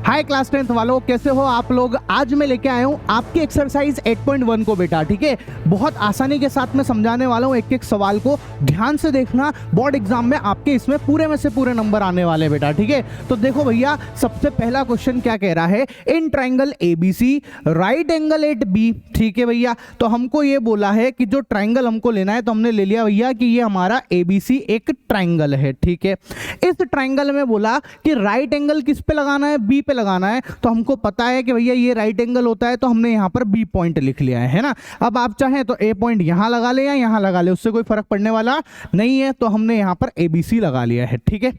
हाय class 10th वालों, कैसे हो आप लोग। आज मैं लेके आया हूँ आपकी एक्सरसाइज 8.1 को बेटा। ठीक है, बहुत आसानी के साथ मैं समझाने वाला हूँ। एक एक सवाल को ध्यान से देखना, बोर्ड एग्जाम में आपके इसमें पूरे में से पूरे नंबर आने वाले बेटा। ठीक है, तो देखो भैया, सबसे पहला क्वेश्चन क्या कह रहा है, in triangle ABC right angle at B. ठीक है भैया, तो हमको ये बोला है कि जो ट्राइंगल हमको लेना है, तो हमने ले लिया भैया कि ये हमारा ABC एक ट्राइंगल है। ठीक है, इस ट्राइंगल में बोला कि राइट एंगल किस पे लगाना है, बी पे लगाना है। तो हमको पता है कि भैया ये राइट एंगल होता है, तो हमने यहाँ पर बी पॉइंट लिख लिया है ना। अब आप चाहें तो ए पॉइंट यहाँ लगा ले या यहाँ लगा ले, उससे कोई फर्क पड़ने वाला नहीं है। तो हमने यहाँ पर ABC लगा लिया है। ठीक है,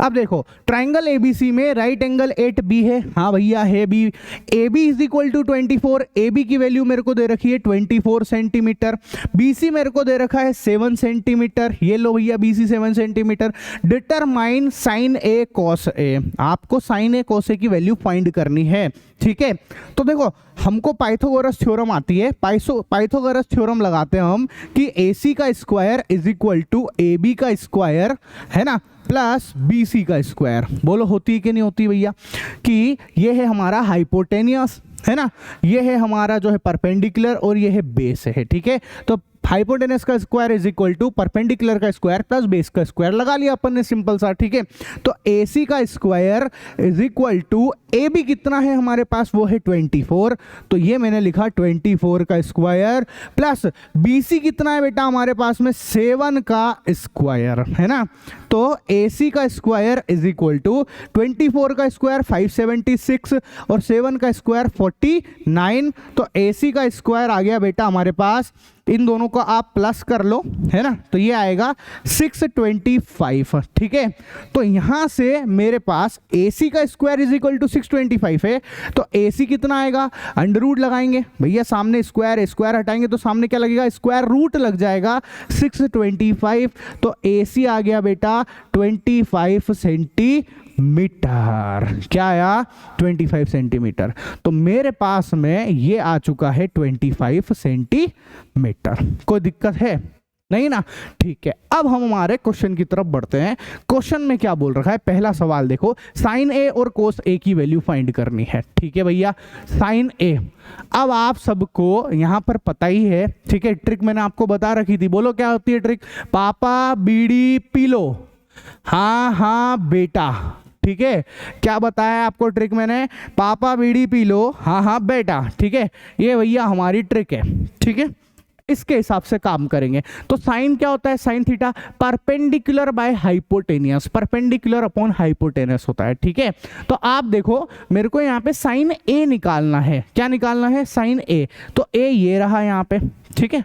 अब देखो ट्राइंगल ABC में राइट एंगल एट बी है। हाँ भैया है B. AB is equal to 24। AB की वैल्यू मेरे को दे रखी है 24 सेंटीमीटर। BC मेरे को दे रखा है 7 सेंटीमीटर। ये लो भैया BC 7 centimetre. Determine sign A cos A. आपको साइन ए कॉस ए की वैल्यू फाइंड करनी है। ठीक है, तो देखो हमको पाइथागोरस थ्योरम आती है। पाइथागोरस थ्योरम लगाते हैं हम कि AC का square is equal to AB का स्क्वायर, है ना, प्लस BC का स्क्वायर। बोलो होती है कि नहीं होती भैया, कि ये है हमारा हाइपोटेनियस, है ना, ये है हमारा जो है परपेंडिकुलर और ये है बेस है। ठीक है, तो हाइपोटेनस का square is equal to perpendicular का स्क्वायर प्लस बेस का स्क्वायर लगा लिया अपन ने, सिंपल सा। ठीक है, तो AC का square is equal to AB कितना है हमारे पास, वो है 24। तो ये मैंने लिखा 24 का स्क्वायर प्लस BC कितना है बेटा हमारे पास में, 7 का स्क्वायर, है ना। तो AC का स्क्वायर इज इक्वल टू 24 का स्क्वायर 576 और 7 का स्क्वायर 49। तो AC का स्क्वायर आ गया बेटा हमारे पास, इन दोनों को आप प्लस कर लो, है ना, तो ये आएगा 625। ठीक है, तो यहां से मेरे पास AC का स्क्वायर इज इक्वल टू 625 है। तो AC कितना आएगा, अंडर रूट लगाएंगे भैया, सामने स्क्वायर स्क्वायर हटाएंगे तो सामने क्या लगेगा, स्क्वायर रूट लग जाएगा 625। तो AC आ गया बेटा 25 सेंटीमीटर। क्या आया, 25 सेंटीमीटर। तो मेरे पास में ये आ चुका है 25 सेंटीमीटर। कोई दिक्कत है नहीं ना। ठीक है, अब हम हमारे क्वेश्चन की तरफ बढ़ते हैं। क्वेश्चन में क्या बोल रखा है, पहला सवाल देखो, साइन ए और कोस ए की वैल्यू फाइंड करनी है। ठीक है भैया, साइन ए। अब आप सबको यहां पर पता ही है, ठीक है, ट्रिक मैंने आपको बता रखी थी। बोलो क्या होती है ट्रिक, पापा बीड़ी पी लो। हाँ हाँ बेटा, ठीक है, क्या बताया आपको ट्रिक मैंने, पापा बीड़ी पी लो, हाँ हाँ बेटा। ठीक है, ये भैया हमारी ट्रिक है। ठीक है, इसके हिसाब से काम करेंगे। तो साइन क्या होता है, sine theta perpendicular by hypotenuse, perpendicular upon hypotenuse होता है। ठीक है, तो आप देखो मेरे को यहाँ पे साइन ए निकालना है। क्या निकालना है, साइन ए। तो ए ये रहा यहाँ पे। ठीक है,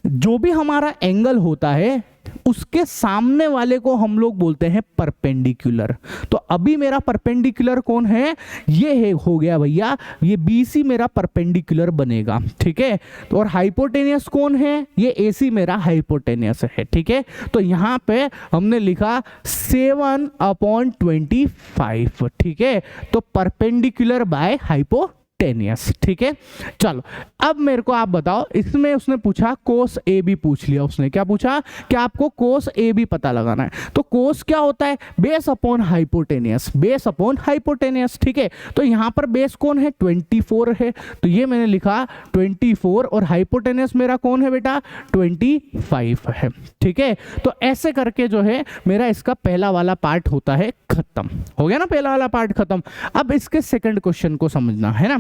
जो भी हमारा एंगल होता है उसके सामने वाले को हम लोग बोलते हैं परपेंडिकुलर। तो अभी मेरा परपेंडिकुलर कौन है, ये है, हो गया भैया, ये BC मेरा परपेंडिकुलर बनेगा। ठीक है, तो और हाइपोटेनियस कौन है, ये AC मेरा हाइपोटेनियस है। ठीक है, तो यहां पे हमने लिखा 7/25। ठीक है, तो परपेंडिकुलर बाय हाइपोटेनियस। ठीक है, चलो अब मेरे को आप बताओ, इसमें उसने पूछा कोस ए बी पूछ लिया। उसने क्या पूछा कि आपको कोस ए बी पता लगाना है। तो कोस क्या होता है, base upon hypotenuse, base upon hypotenuse. ठीक है, तो यहां पर बेस कौन है, 24 है। तो ये मैंने लिखा 24 और हाइपोटेनियस मेरा कौन है बेटा, 25 है। ठीक है, तो ऐसे करके जो है मेरा इसका पहला वाला पार्ट होता है खत्म। हो गया ना पहला वाला पार्ट खत्म। अब इसके सेकंड क्वेश्चन को समझना है ना।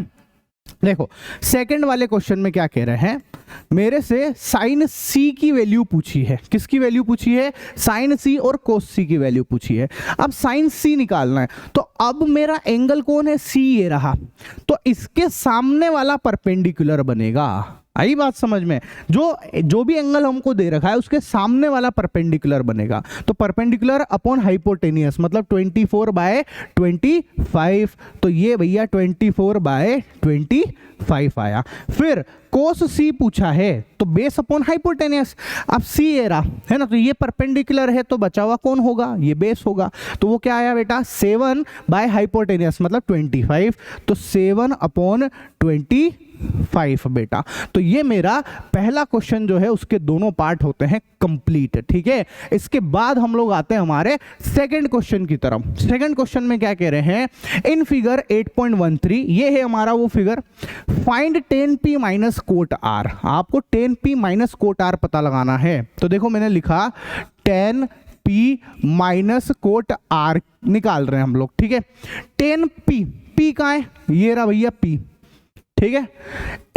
देखो सेकंड वाले क्वेश्चन में क्या कह रहे हैं, मेरे से साइन C की वैल्यू पूछी है। किसकी वैल्यू पूछी है, साइन C और कोस C की वैल्यू पूछी है। अब साइन C निकालना है। तो अब मेरा एंगल कौन है, C ये रहा। तो इसके सामने वाला परपेंडिकुलर बनेगा। आई बात समझ में, जो भी एंगल हमको दे रखा है उसके सामने वाला परपेंडिकुलर बनेगा। तो परपेंडिकुलर अपॉन हाइपोटेनियस मतलब 24/25। तो ये भैया 24/25 आया। फिर कोस C पूछा है, तो बेस अपॉन हाइपोटेनियस। अब सी ये रहा है ना, तो ये परपेंडिकुलर है तो बचा हुआ कौन होगा, ये बेस होगा। तो वो क्या आया बेटा 7 बाय हाइपोटेनियस मतलब 25, तो 7 अपॉन 25 बेटा। तो ये मेरा पहला क्वेश्चन जो है उसके दोनों पार्ट होते हैं कंप्लीट, ठीक है। इसके बाद हम लोग आते हैं हमारे सेकंड क्वेश्चन की तरफ। सेकंड क्वेश्चन में क्या कह रहे हैं, इन फिगर 8.13 ये है हमारा वो figure, find 10p minus cot r। आपको 10p माइनस कोट r पता लगाना है। तो देखो मैंने लिखा 10p माइनस कोट r निकाल रहे हैं हम लोग, ठीक है। 10p, p कहाँ है, ये रहा भैया p, ठीक है।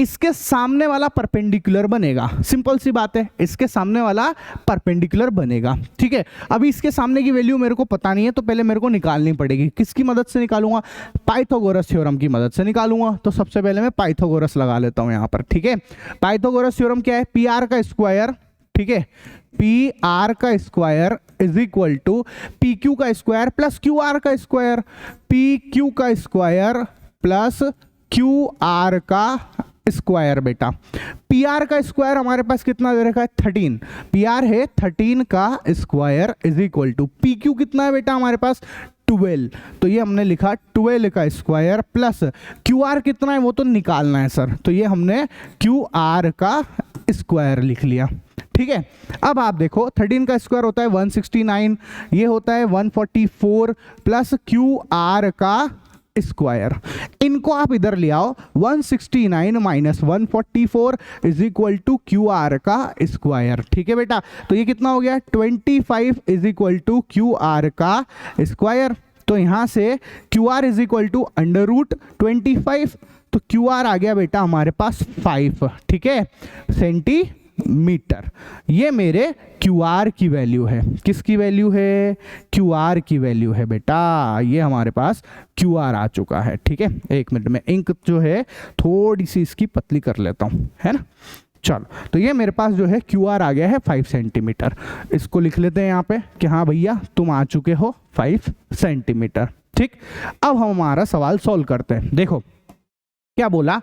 इसके सामने वाला परपेंडिकुलर बनेगा, सिंपल सी बात है, इसके सामने वाला परपेंडिकुलर बनेगा, ठीक है। अभी इसके सामने की वैल्यू मेरे को पता नहीं है, तो पहले मेरे को निकालनी पड़ेगी। किसकी मदद से निकालूंगा, पाइथागोरस थ्योरम की मदद से निकालूंगा। तो सबसे पहले मैं पाइथागोरस लगा लेता हूं यहां पर, ठीक है। पाइथागोरस थ्योरम क्या है, पी आर का स्क्वायर, ठीक है, पी आर का square is equal to P Q का स्क्वायर प्लस क्यू आर का स्क्वायर, पी क्यू का स्क्वायर प्लस क्यू आर का स्क्वायर बेटा। पी आर का स्क्वायर हमारे पास कितना दे रखा है 13, पी आर है 13 का square is equal to P Q कितना है बेटा हमारे पास 12, तो ये हमने लिखा 12 का स्क्वायर प्लस क्यू आर कितना है वो तो निकालना है सर, तो ये हमने क्यू आर का स्क्वायर लिख लिया, ठीक है। अब आप देखो 13 का स्क्वायर होता है 169, ये होता है 144 प्लस क्यू आर का स्क्वायर, इनको आप इधर ले आओ, 169 minus 144 is equal to Q R का स्क्वायर, ठीक है बेटा। तो ये कितना हो गया 25 is equal to Q R का स्क्वायर। तो यहां से Q R is equal to under root 25, तो क्यू आर आ गया बेटा हमारे पास 5, ठीक है, सेंटीमीटर। ये मेरे क्यू आर की वैल्यू है, किसकी वैल्यू है, क्यू आर की वैल्यू है बेटा। ये हमारे पास क्यू आर आ चुका है, ठीक है। एक मिनट में इंक जो है थोड़ी सी इसकी पतली कर लेता हूं, है ना। चलो, तो ये मेरे पास जो है क्यू आर आ गया है 5 सेंटीमीटर। इसको लिख लेते हैं यहाँ पे कि हाँ भैया तुम आ चुके हो 5 सेंटीमीटर, ठीक। अब हम हमारा सवाल सॉल्व करते हैं। देखो क्या बोला,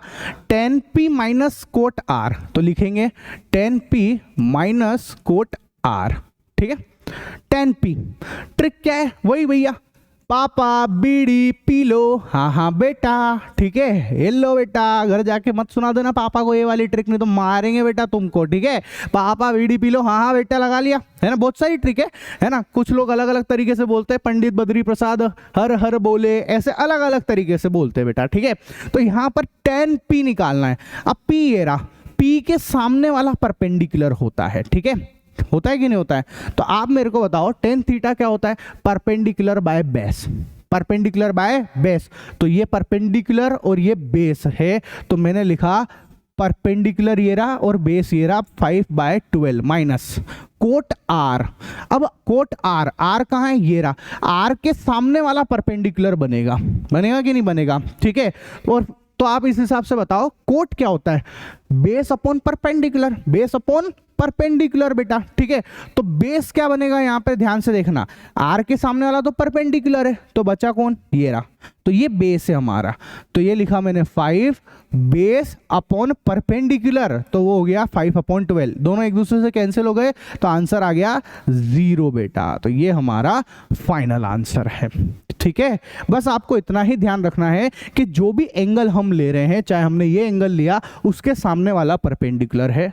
10p माइनस कोट r, तो लिखेंगे 10p माइनस कोट r, ठीक है। 10p ट्रिक क्या है, वही भैया पापा बीड़ी पी लो, हाँ हाँ बेटा, ठीक है। ये लो बेटा, घर जाके मत सुना देना पापा को ये वाली ट्रिक, नहीं तो मारेंगे बेटा तुमको, ठीक है। पापा बीड़ी पी लो, हाँ हाँ बेटा लगा लिया, है ना। बहुत सारी ट्रिक है ना। कुछ लोग अलग अलग तरीके से बोलते हैं, पंडित बद्री प्रसाद हर हर बोले, ऐसे अलग अलग तरीके से बोलते हैं बेटा, ठीक है। तो यहाँ पर 10p निकालना है। अब p ये रहा, p के सामने वाला परपेंडिकुलर होता है, ठीक है, होता है कि नहीं होता है। तो आप मेरे को बताओ tan थीटा क्या होता है, perpendicular by base, perpendicular by base. तो ये परपेंडिकुलर और ये बेस है, तो मैंने लिखा परपेंडिकुलर ये रहा और बेस ये रहा 5/12 माइनस कोट आर। अब कोट आर, आर कहाँ है, ये रहा, आर के सामने वाला परपेंडिकुलर बनेगा, बनेगा कि नहीं बनेगा, ठीक है। और तो आप इस हिसाब से बताओ कोट क्या होता है, base upon perpendicular, base upon perpendicular बेटा, ठीक है। तो बेस क्या बनेगा यहाँ पे ध्यान से देखना, आर के सामने वाला तो परपेंडिकुलर है, तो बचा कौन, ये रहा, तो ये बेस है हमारा। तो ये लिखा मैंने 5 बेस अपॉन परपेंडिकुलर, तो वो हो गया 5/12, दोनों एक दूसरे से कैंसिल हो गए, तो आंसर आ गया 0 बेटा। तो ये हमारा फाइनल आंसर है, ठीक है। बस आपको इतना ही ध्यान रखना है कि जो भी एंगल हम ले रहे हैं, चाहे हमने ये एंगल लिया, उसके सामने वाला परपेंडिकुलर है,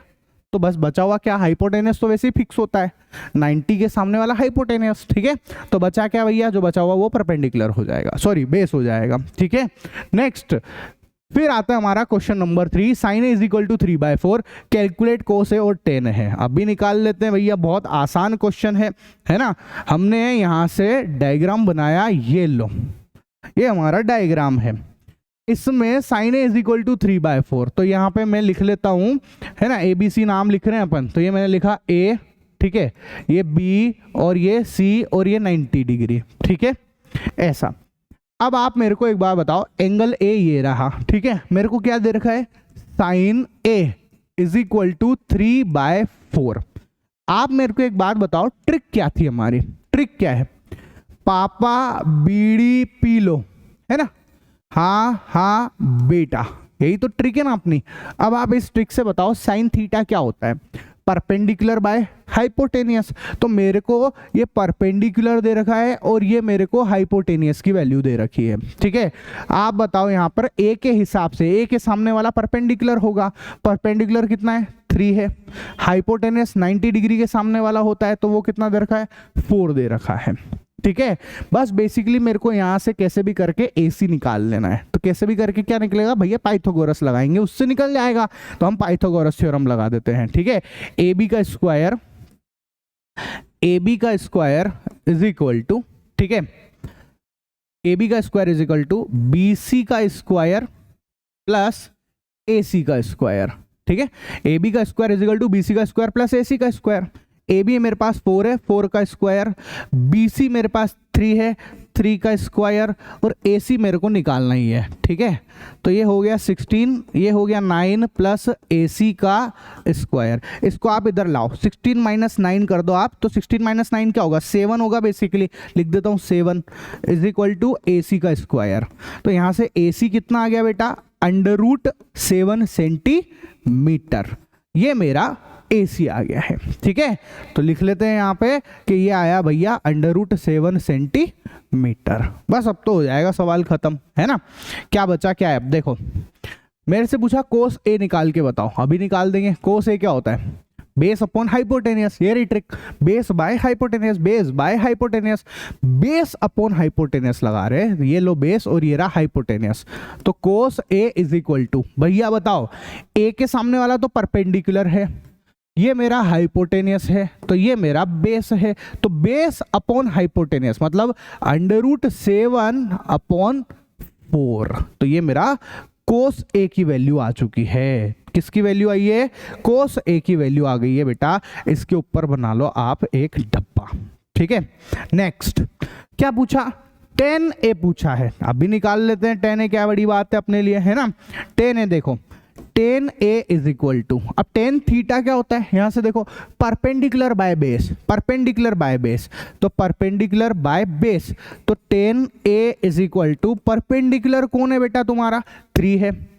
तो बस बचा हुआ क्या, हाइपोटेनस तो वैसे ही फिक्स होता है, 90 के सामने वाला हाइपोटेनस, ठीक है। तो बचा क्या भैया, जो बचा हुआ वो परपेंडिकुलर हो जाएगा, सॉरी बेस हो जाएगा, ठीक है। नेक्स्ट फिर आता है हमारा question number 3, sine is equal to 3/4, calculate cos और टेन है। अभी निकाल लेते हैं भैया, बहुत आसान क्वेश्चन है ना। हमने यहाँ से डायग्राम बनाया, ये लो, ये हमारा डायग्राम है, इसमें साइन इज इक्वल टू 3/4, तो यहाँ पे मैं लिख लेता हूँ, है ना, ABC नाम लिख रहे हैं अपन, तो ये मैंने लिखा A, ठीक है, ये B और ये C और ये 90 डिग्री, ठीक है, ऐसा। अब आप मेरे को एक बार बताओ, एंगल A ये रहा, ठीक है, मेरे को क्या दे रखा है, sine A is equal to 3/4। आप मेरे को एक बात बताओ, ट्रिक क्या थी हमारी, ट्रिक क्या है, पापा बीड़ी पी लो, है ना, हाँ हाँ बेटा, यही तो ट्रिक है ना अपनी। अब आप इस ट्रिक से बताओ साइन थीटा क्या होता है, परपेंडिकुलर बाय हाइपोटेनियस। तो मेरे को ये परपेंडिकुलर दे रखा है और ये मेरे को हाइपोटेनियस की वैल्यू दे रखी है, ठीक है। आप बताओ यहाँ पर ए के हिसाब से, ए के सामने वाला परपेंडिकुलर होगा, परपेंडिकुलर कितना है 3 है, हाइपोटेनियस 90 डिग्री के सामने वाला होता है तो वो कितना दे रखा है 4 दे रखा है, ठीक है। बस बेसिकली मेरे को यहाँ से कैसे भी करके AC निकाल लेना है। तो कैसे भी करके क्या निकलेगा भैया, पाइथागोरस लगाएंगे उससे निकल जाएगा। तो हम पाइथागोरस थ्योरम लगा देते हैं, ठीक है। AB का स्क्वायर इज इक्वल टू, ठीक है, AB का square is equal to BC का स्क्वायर प्लस AC का स्क्वायर, ठीक है। AB का square is equal to BC का स्क्वायर प्लस AC का स्क्वायर। AB मेरे पास 4 है, 4 का स्क्वायर, BC मेरे पास 3 है, 3 का स्क्वायर, और AC मेरे को निकालना ही है, ठीक है। तो ये हो गया 16, ये हो गया 9 प्लस AC का स्क्वायर। इसको आप इधर लाओ, 16 माइनस 9 कर दो आप, तो 16 माइनस 9 क्या होगा 7 होगा। बेसिकली लिख देता हूँ 7 इज इक्वल टू AC का स्क्वायर। तो यहाँ से AC कितना आ गया बेटा, √7 सेंटीमीटर। ये मेरा AC आ गया है, ठीक है। तो लिख लेते हैं यहाँ पे कि ये आया भैया √7 सेंटीमीटर। बस अब तो हो जाएगा सवाल खत्म, है ना। क्या बचा, क्या है, अब देखो मेरे से पूछा कोस A निकाल के बताओ, अभी निकाल देंगे। कोस A क्या होता है, बेस अपॉन हाइपोटेनियस, ये रही trick, base by hypotenuse, base by hypotenuse, base upon hypotenuse लगा रहे हैं। ये लो बेस और ये रहा हाइपोटेनियस। तो कोस A इज इक्वल टू, भैया बताओ A के सामने वाला तो परपेंडिकुलर है, ये मेरा हाइपोटेनियस है, तो ये मेरा बेस है। तो बेस अपॉन हाइपोटेनियस मतलब √7 अपॉन 4। तो ये मेरा कोस A की वैल्यू आ चुकी है। किसकी वैल्यू आई है, कोस A की वैल्यू आ गई है बेटा। इसके ऊपर बना लो आप एक डब्बा, ठीक है। नेक्स्ट क्या पूछा, tan A पूछा है। अभी निकाल लेते हैं tan A, क्या बड़ी बात है अपने लिए, है ना। tan A देखो, tan A is equal to, अब tan थीटा क्या होता है, यहां से देखो perpendicular by base, perpendicular by base, तो परपेंडिकुलर बाय बेस, तो tan A is equal to, perpendicular कौन है बेटा तुम्हारा 3 है,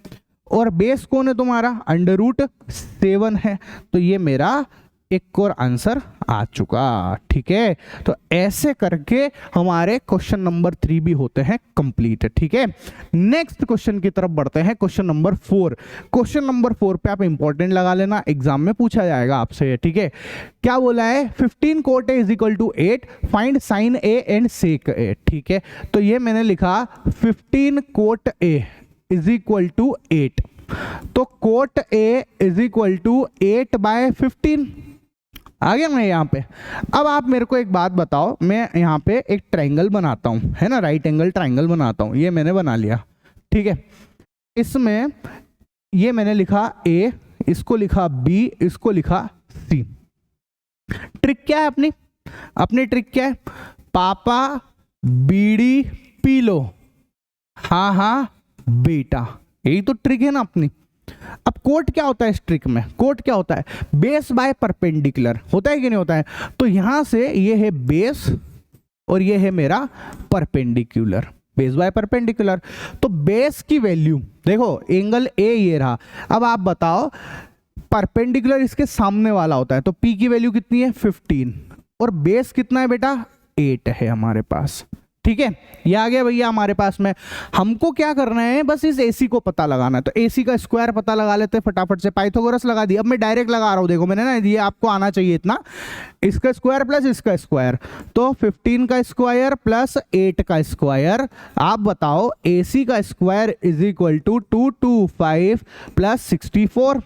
और बेस कौन है तुम्हारा √7 है। तो ये मेरा एक और आंसर आ चुका, ठीक है। तो ऐसे करके हमारे क्वेश्चन नंबर 3 भी होते हैं कंप्लीट, ठीक है। नेक्स्ट क्वेश्चन की तरफ बढ़ते हैं, क्वेश्चन नंबर 4। क्वेश्चन नंबर 4 पे आप इंपॉर्टेंट लगा लेना, एग्जाम में पूछा जाएगा आपसे, ठीक है। क्या बोला है, 15 cot A is equal to 8, find sin A and sec A, ठीक है। तो ये मैंने लिखा 15 cot A is equal to 8, तो cot A is equal to 8/15 आ गया मैं यहाँ पे। अब आप मेरे को एक बात बताओ, मैं यहाँ पे एक ट्रायंगल बनाता हूँ, है ना, राइट एंगल ट्रायंगल बनाता हूँ। ये मैंने बना लिया, ठीक है। इसमें ये मैंने लिखा A, इसको लिखा B, इसको लिखा C। ट्रिक क्या है अपनी, अपनी ट्रिक क्या है, पापा बीड़ी पी लो, हाँ हाँ बेटा, यही तो ट्रिक है ना अपनी। अब कोट क्या होता है इस ट्रिक में, कोट क्या होता है, बेस बाय परपेंडिकुलर, होता है कि नहीं होता है। तो यहां से ये है बेस और ये है मेरा परपेंडिकुलर, बेस बाय परपेंडिकुलर। तो बेस की वैल्यू देखो, एंगल A ये रहा। अब आप बताओ परपेंडिकुलर इसके सामने वाला होता है, तो P की वैल्यू कितनी है 15, और बेस कितना है बेटा 8 है हमारे पास, ठीक है। ये आ गया भैया हमारे पास में। हमको क्या करना है, बस इस AC को पता लगाना है। तो AC का स्क्वायर पता लगा लेते हैं फटाफट से, पाइथागोरस लगा दिया। अब मैं डायरेक्ट लगा रहा हूं, देखो मैंने ना ये आपको आना चाहिए इतना, इसका स्क्वायर प्लस इसका स्क्वायर, तो 15 का स्क्वायर प्लस 8 का स्क्वायर। आप बताओ AC का square is equal to 225 plus 64।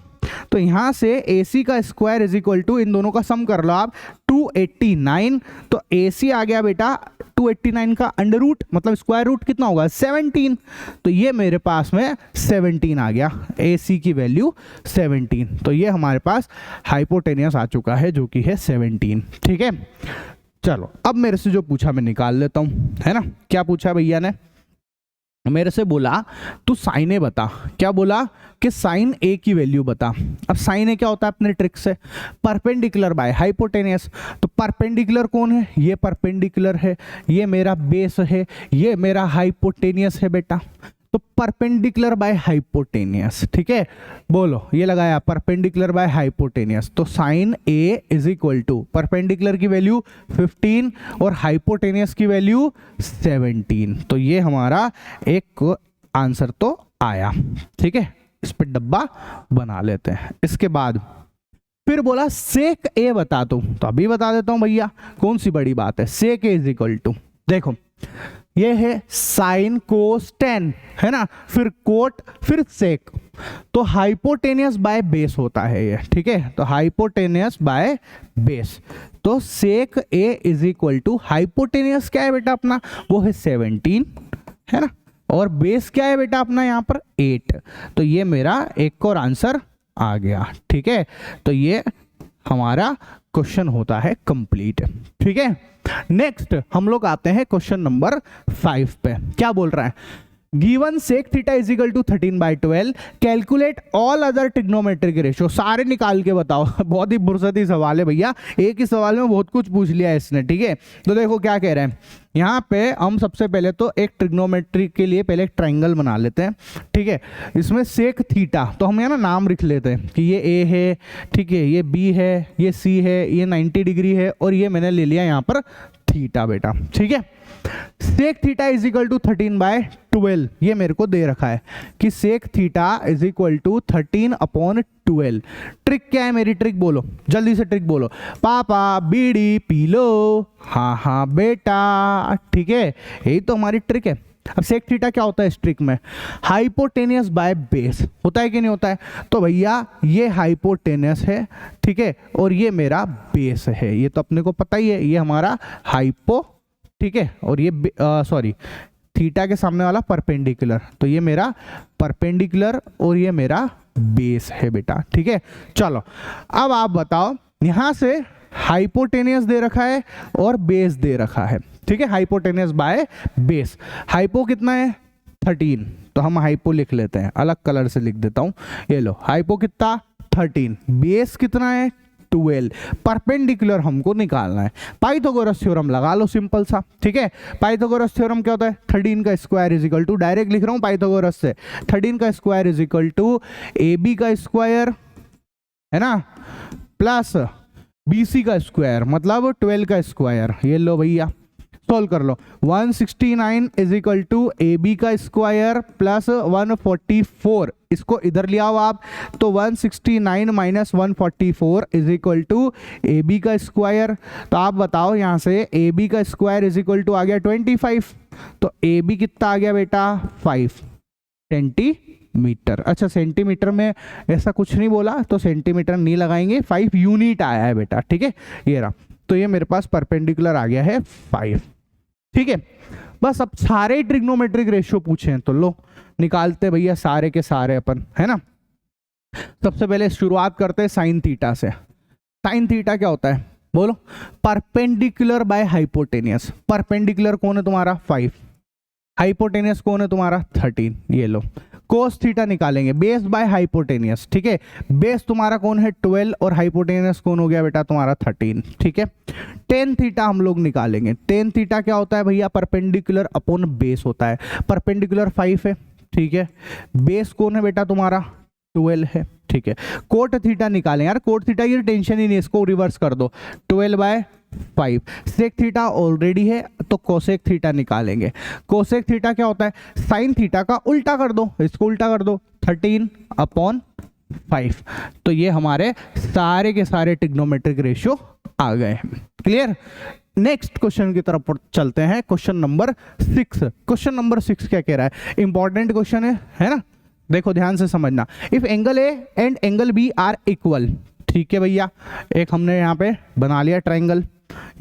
तो यहां से AC का स्क्वायर इज इक्वल टू, इन दोनों का सम कर लो आप, 289। तो AC आ गया बेटा 289 का अंडर रूट, मतलब स्क्वायर रूट कितना होगा 17। तो ये मेरे पास में 17 आ गया, AC की वैल्यू 17। तो ये हमारे पास हाइपोटेनियस आ चुका है जो कि है 17, ठीक है। चलो अब मेरे से जो पूछा मैं निकाल लेता हूं, है ना। क्या पूछा भैया ने, मेरे से बोला तू साइन ए बता। क्या बोला कि साइन ए की वैल्यू बता। अब साइन ए क्या होता है अपने ट्रिक से, परपेंडिकुलर बाय हाइपोटेनियस। तो परपेंडिकुलर कौन है, ये परपेंडिकुलर है, ये मेरा बेस है, ये मेरा हाइपोटेनियस है बेटा। तो तो परपेंडिकुलर बाय हाइपोटेनियस, ठीक है, बोलो ये लगाया परपेंडिकुलर बाय हाइपोटेनियस, तो sine A is equal to perpendicular की वैल्यू 15 और हाइपोटेनियस की वैल्यू 17। तो ये हमारा एक आंसर तो आया, ठीक है, इस पे डब्बा बना लेते हैं। इसके बाद फिर बोला सेक ए बता दो, तो अभी बता देता हूं भैया, कौन सी बड़ी बात है। सेक ए इज इक्वल टू, देखो ये है साइन कोस टेन, है ना, फिर कोट, फिर सेक, तो हाइपोटेनियस बाय बेस होता है ये, ठीक है, तो हाइपोटेनियस बाय बेस, तो सेक ए इज इक्वल टू हाइपोटेनियस क्या है बेटा अपना, वो है 17, है ना, और बेस क्या है बेटा अपना यहाँ पर 8, तो ये मेरा एक और आंसर आ गया, ठीक है, तो ये हमारा क्वेश्चन होता है कंप्लीट, ठीक है। नेक्स्ट हम लोग आते हैं क्वेश्चन नंबर 5 पे। क्या बोल रहा है, given sec theta is equal to 13/12, calculate all other trigonometric ratio, सारे निकाल के बताओ। बहुत ही फुर्सती सवाल है भैया, एक ही सवाल में बहुत कुछ पूछ लिया है इसने, ठीक है। तो देखो क्या कह रहे हैं यहाँ पे, हम सबसे पहले तो एक ट्रिग्नोमेट्री के लिए पहले एक ट्राइंगल बना लेते हैं, ठीक है, इसमें सेक थीटा, तो हम यहाँ ना नाम लिख लेते हैं कि ये ए है, ठीक है, ये बी है, ये सी है, ये 90 डिग्री है, और ये मैंने ले लिया यहाँ पर थीटा बेटा, ठीक है। Sec theta is equal to 13/12, ये मेरे को दे रखा है कि sec theta is equal to 13/12। Trick क्या है मेरी, ट्रिक बोलो जल्दी से, ट्रिक बोलो। पापा बीड़ी पी लो, हाँ हाँ बेटा, ठीक है, यही तो हमारी ट्रिक है। अब सेक थीटा क्या होता है इस ट्रिक में, हाइपोटेनियस बाय बेस होता है कि नहीं होता है, तो भैया ये हाइपोटेनियस है, ठीक है, और ये मेरा बेस है, ये तो अपने को पता ही है, ये हमारा हाइपो, ठीक है, और ये सॉरी थीटा के सामने वाला परपेंडिकुलर, तो ये मेरा परपेंडिकुलर और ये मेरा बेस है बेटा, ठीक है। चलो अब आप बताओ, यहां से हाइपोटेनियस दे रखा है और बेस दे रखा है, ठीक है, हाइपोटेनियस बाय बेस, हाइपो कितना है 13, तो हम हाइपो लिख लेते हैं, अलग कलर से लिख देता हूं, ये लो हाइपो कितना 13, बेस कितना है 12, परपेंडिकुलर हमको निकालना है, पाइथागोरस थ्योरम लगा लो सिंपल सा, ठीक है। पाइथागोरस थ्योरम क्या होता है, 13 का square is equal to, direct लिख रहा हूं पाइथागोरस से, 13 का square is equal to AB का स्क्वायर, है ना, प्लस BC का स्क्वायर, मतलब 12 का स्क्वायर, ये लो भैया सोल्व कर लो। 169 इज इक्वल टू AB का स्क्वायर प्लस 144, इसको इधर ले आओ आप, तो 169 minus 144 is equal to AB का स्क्वायर, तो आप बताओ यहाँ से AB का स्क्वायर इज इक्वल टू आ गया 25, तो AB कितना आ गया बेटा 5 सेंटीमीटर। अच्छा सेंटीमीटर में ऐसा कुछ नहीं बोला, तो सेंटीमीटर नहीं लगाएंगे, 5 यूनिट आया है बेटा, ठीक है, ये रहा, तो ये मेरे पास परपेंडिकुलर आ गया है 5, ठीक है। बस अब सारे ट्रिग्नोमेट्रिक रेशियो पूछे हैं, तो लो निकालते भैया सारे के सारे अपन, है ना। सबसे पहले शुरुआत करते हैं साइन थीटा से। साइन थीटा क्या होता है बोलो, परपेंडिकुलर बाय हाइपोटेनियस, परपेंडिकुलर कौन है तुम्हारा 5, हाइपोटेनियस कौन है तुम्हारा 13, ये लो। कोस थीटा निकालेंगे, बेस बाय हाइपोटेनियस, ठीक है, बेस तुम्हारा कौन है 12 और हाइपोटेनियस कौन हो गया बेटा तुम्हारा 13, ठीक है। टेन थीटा हम लोग निकालेंगे, टेन थीटा क्या होता है भैया, परपेंडिकुलर अपॉन बेस होता है, परपेंडिकुलर 5 है, ठीक है, बेस कौन है बेटा तुम्हारा 12 है, ठीक है। कोट थीटा निकालें, यार कोट थीटा की टेंशन ही नहीं, इसको रिवर्स कर दो, 12/5। सेक थीटा ऑलरेडी है, तो कोसेक थीटा निकालेंगे, कोसेक थीटा क्या होता है, साइन थीटा का उल्टा कर दो, इसको उल्टा कर दो 13/5, तो ये हमारे सारे के सारे ट्रिग्नोमेट्रिक रेशियो आ गए हैं, क्लियर। नेक्स्ट क्वेश्चन की तरफ चलते हैं, क्वेश्चन नंबर 6। क्वेश्चन नंबर 6 क्या कह रहा है, इंपॉर्टेंट क्वेश्चन है ना, देखो ध्यान से समझना। If angle A and angle B are equal, ठीक है भैया, एक हमने यहाँ पे बना लिया ट्राइंगल,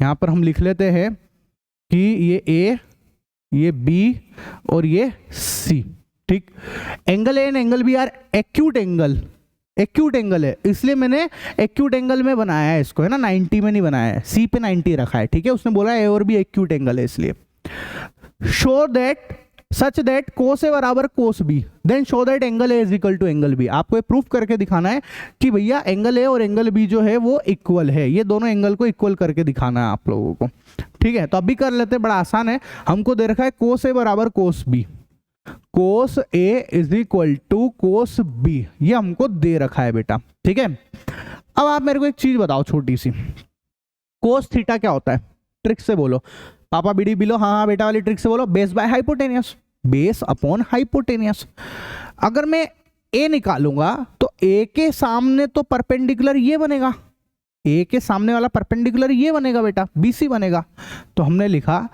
यहाँ पर हम लिख लेते हैं कि ये ए, ये बी और ये सी, ठीक। Angle A and angle B are acute angle, acute angle है, इसलिए मैंने एक्यूट एंगल में बनाया है इसको, है ना, 90 में नहीं बनाया है, सी पे 90 रखा है, ठीक है, उसने बोला ए और बी एक्यूट एंगल है, इसलिए show that such that cos A बराबर cos B, then show that angle A is equal to angle B. आपको ये प्रूफ करके दिखाना है कि भैया एंगल ए और एंगल बी जो है वो इक्वल है, ये दोनों एंगल को इक्वल करके दिखाना है आप लोगों को, ठीक है। तो अभी कर लेते हैं, बड़ा आसान है, हमको दे रखा है कोस ए बराबर cos B, cos A is equal to cos B, ये हमको दे रखा है बेटा, ठीक है। अब आप मेरे को एक चीज बताओ छोटी सी, कोस थीटा क्या होता है, ट्रिक से बोलो पापा, बीडी बिलो, हाँ हाँ बेटा वाली ट्रिक से बोलो, base by hypotenuse, base upon hypotenuse. अगर मैं ए निकालूंगा तो ए के सामने तो परपेंडिकुलर ये बनेगा, ए के सामने वाला परपेंडिकुलर ये बनेगा बेटा, बीसी बनेगा। तो हमने लिखा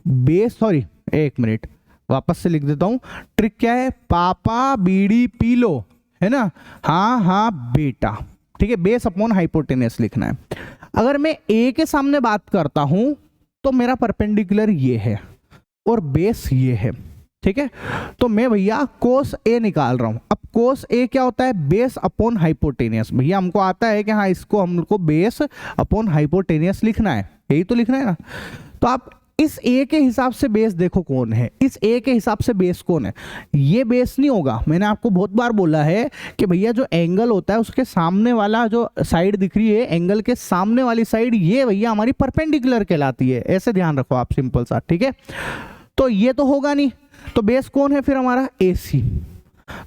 बेस, सॉरी एक मिनट वापस से लिख देता हूं, ट्रिक क्या है, पापा बीड़ी पी लो, है ना, हाँ हाँ बेटा, ठीक है, बेस अपॉन हाइपोटेनियस लिखना है। अगर मैं ए के सामने बात करता हूं तो मेरा परपेंडिकुलर ये है और बेस ये है, ठीक है। तो मैं भैया कोस ए निकाल रहा हूं। अब कोस ए क्या होता है, बेस अपॉन हाइपोटेनियस। भैया हमको आता है कि हाँ इसको हमको बेस अपॉन हाइपोटेनियस लिखना है, यही तो लिखना है ना। तो आप इस ए के हिसाब से बेस देखो कौन है, इस ए के हिसाब से बेस कौन है, ये बेस नहीं होगा। मैंने आपको बहुत बार बोला है कि भैया जो एंगल होता है उसके सामने वाला जो साइड दिख रही है, एंगल के सामने वाली साइड, ये भैया हमारी परपेंडिकुलर कहलाती है, ऐसे ध्यान रखो आप, सिंपल सा, ठीक है। तो ये तो होगा नहीं, तो बेस कौन है फिर हमारा, AC।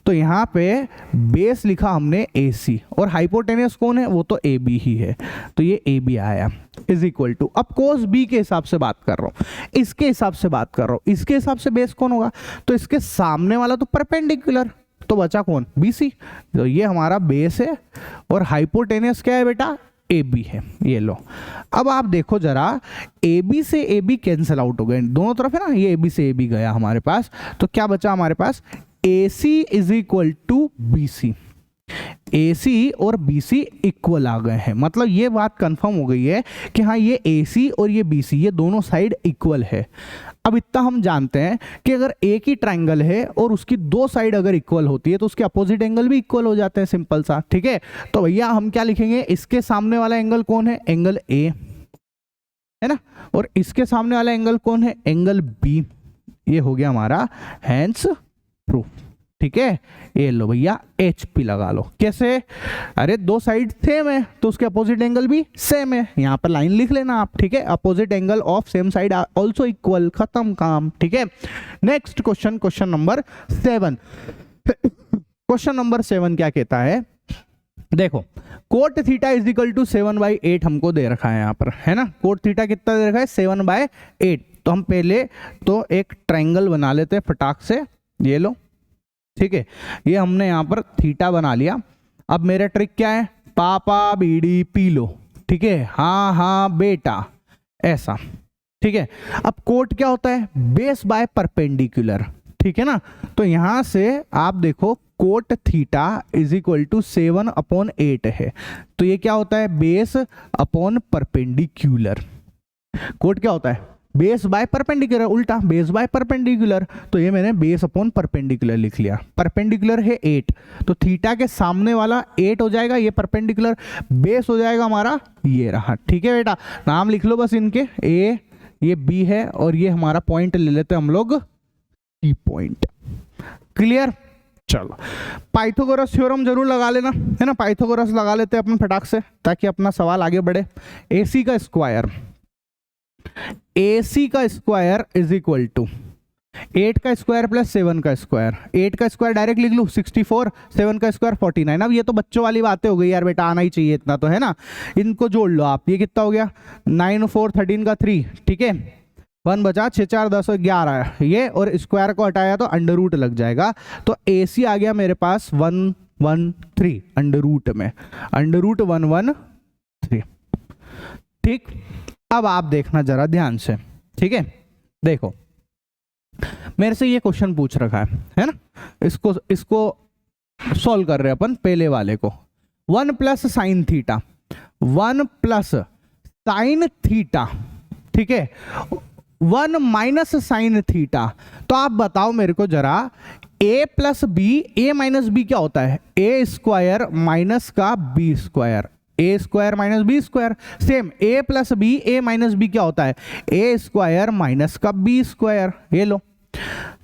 तो यहाँ पे बेस लिखा हमने AC और हाइपोटेनियस कौन है, वो तो AB ही है, तो ये AB आया इज इक्वल टू। अब कोस B के हिसाब से बात कर रहा हूँ, इसके हिसाब से बात कर रहा हूँ, इसके हिसाब से बेस कौन होगा, तो इसके सामने वाला तो परपेंडिकुलर, तो बचा कौन, BC। तो ये हमारा बेस है और हाइपोटेनियस क्या है बेटा, AB है, ये लो। अब आप देखो जरा, AB से AB कैंसिल आउट हो गए दोनों तरफ है ना, ये AB से AB गया हमारे पास, तो क्या बचा हमारे पास, AC is equal to BC। AC और BC इक्वल आ गए हैं, मतलब ये बात कंफर्म हो गई है कि हाँ ये AC और ये BC ये दोनों साइड इक्वल है। अब इतना हम जानते हैं कि अगर एक ही ट्रायंगल है और उसकी दो साइड अगर इक्वल होती है तो उसके अपोजिट एंगल भी इक्वल हो जाते हैं, सिंपल सा, ठीक है। तो भैया हम क्या लिखेंगे, इसके सामने वाला एंगल कौन है, एंगल A है ना, और इसके सामने वाला एंगल कौन है, एंगल B। ये हो गया हमारा हैंस प्रूफ, ठीक है। ये लो भैया HP लगा लो, कैसे, अरे दो साइड सेम है तो उसके अपोजिट एंगल भी सेम है, यहाँ पर लाइन लिख लेना आप, ठीक है, opposite angle of same side also equal, खत्म काम, ठीक है। Next question, question number 7। Question number 7 क्या कहता है, देखो cot theta is equal to 7/8 हमको दे रखा है यहाँ पर, है ना, कोट थीटा कितना दे रखा है, 7/8। तो हम पहले तो एक ट्रायंगल बना लेते हैं फटाक से, ये लो, ठीक है, ये हमने यहाँ पर थीटा बना लिया। अब मेरा ट्रिक क्या है, पापा बीड़ी पी लो, ठीक है, हाँ हाँ बेटा, ऐसा, ठीक है। अब कोट क्या होता है, बेस बाय परपेंडिकुलर, ठीक है ना। तो यहां से आप देखो cot theta is equal to 7/8 है, तो ये क्या होता है, बेस अपॉन परपेंडिकुलर। कोट क्या होता है, बेस बाय परपेंडिकुलर, उल्टा बेस बाय परपेंडिकुलर, तो ये मैंने बेस अपॉन परपेंडिकुलर लिख लिया। परपेंडिकुलर है 8, तो थीटा के सामने वाला 8 हो जाएगा, ये परपेंडिकुलर, बेस हो जाएगा हमारा ये रहा, ठीक है बेटा। नाम लिख लो बस इनके, A ये B है और ये हमारा पॉइंट ले लेते हैं हम लोग C पॉइंट, क्लियर। चलो पाइथागोरस थ्योरम जरूर लगा लेना, है ना, पाइथागोरस लगा लेते हैं अपन फटाक से ताकि अपना सवाल आगे बढ़े। AC का स्क्वायर, AC का स्क्वायर इज इक्वल टू 8 का स्क्वायर प्लस 7 का स्क्वायर। 8 का स्क्वायर डायरेक्ट लिख लूँ 64, 7 का स्क्वायर 49। अब ये तो बच्चों वाली बातें हो गई यार बेटा, आना ही चाहिए इतना तो, है ना। इनको जोड़ लो आप, ये कितना हो गया, 9 4 13 का 3, ठीक है, 1 बचा, 6 4 10 11 ये, और स्क्वायर को हटाया तो अंडर रूट लग जाएगा। तो AC आ गया मेरे पास 113 अंडर रूट में, अंडर रूट 113, ठीक। अब आप देखना जरा ध्यान से, ठीक है, देखो मेरे से ये क्वेश्चन पूछ रखा है ना, इसको सॉल्व कर रहे हैं अपन। पहले वाले को 1 plus sine theta, 1 plus sine theta, ठीक है, 1 माइनस साइन थीटा। तो आप बताओ मेरे को जरा, A plus B, A minus B क्या होता है, A स्क्वायर माइनस का B square, A square minus B square. Same A plus B, A minus B क्या होता है, A स्क्वायर माइनस का B स्क्वायर। ये लो,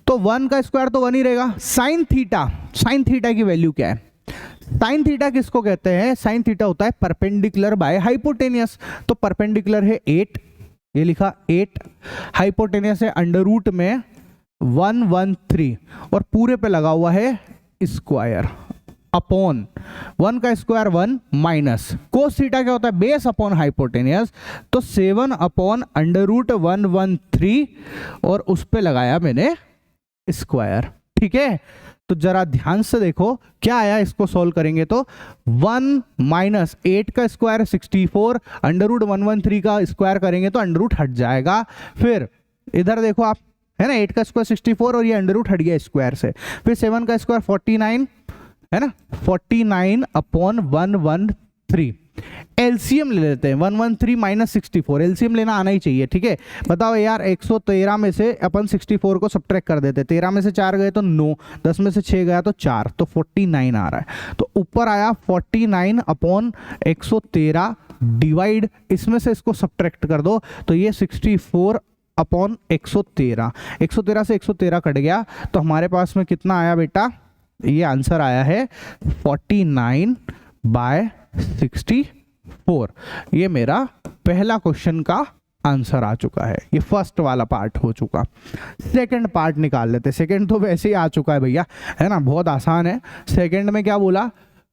तो 1 का स्क्वायर तो 1 ही रहेगा। साइन थीटा, साइन थीटा की वैल्यू क्या है, साइन थीटा किसको कहते हैं, साइन थीटा होता है परपेंडिकुलर बाय हाइपोटेनियस। तो परपेंडिकुलर है 8, ये लिखा 8, हाइपोटेनियस है अंडर रूट में 113 और पूरे पे लगा हुआ है स्क्वायर अपॉन 1 का स्क्वायर 1 माइनस कोस थीटा क्या होता है बेस अपॉन हाइपोटेनियस, तो 7 अपॉन अंडर रूट 113 और उस पे लगाया मैंने स्क्वायर। ठीक है, तो जरा ध्यान से देखो क्या आया, इसको सॉल्व करेंगे तो 1 माइनस 8 का स्क्वायर 64, अंडर रूट 113 का स्क्वायर करेंगे तो अंडर रूट हट जाएगा। फिर इधर देखो आप, है ना, 8 का स्क्वायर 64 और ये अंडर रूट हट गया स्क्वायर से। फिर 7 का स्क्वायर 49, है ना, 49 अपॉन 113। एलसीएम ले लेते हैं, 113 माइनस 64, एलसीएम लेना आना ही चाहिए। ठीक है, बताओ यार 113 में से अपन 64 को सब्ट्रैक्ट कर देते, 13 में से 4 गए तो 9, 10 में से 6 गया तो 4, तो 49 आ रहा है। तो ऊपर आया 49 अपॉन 113 डिवाइड, इसमें से इसको सब्ट्रैक्ट कर दो तो ये 64 अपॉन 113, 113 से 113 कट गया तो हमारे पास में कितना आया बेटा, ये आंसर आया है 49/64। ये मेरा पहला क्वेश्चन का आंसर आ चुका है, ये फर्स्ट वाला पार्ट हो चुका। सेकंड पार्ट निकाल लेते, सेकंड तो वैसे ही आ चुका है भैया, है ना, बहुत आसान है। सेकंड में क्या बोला,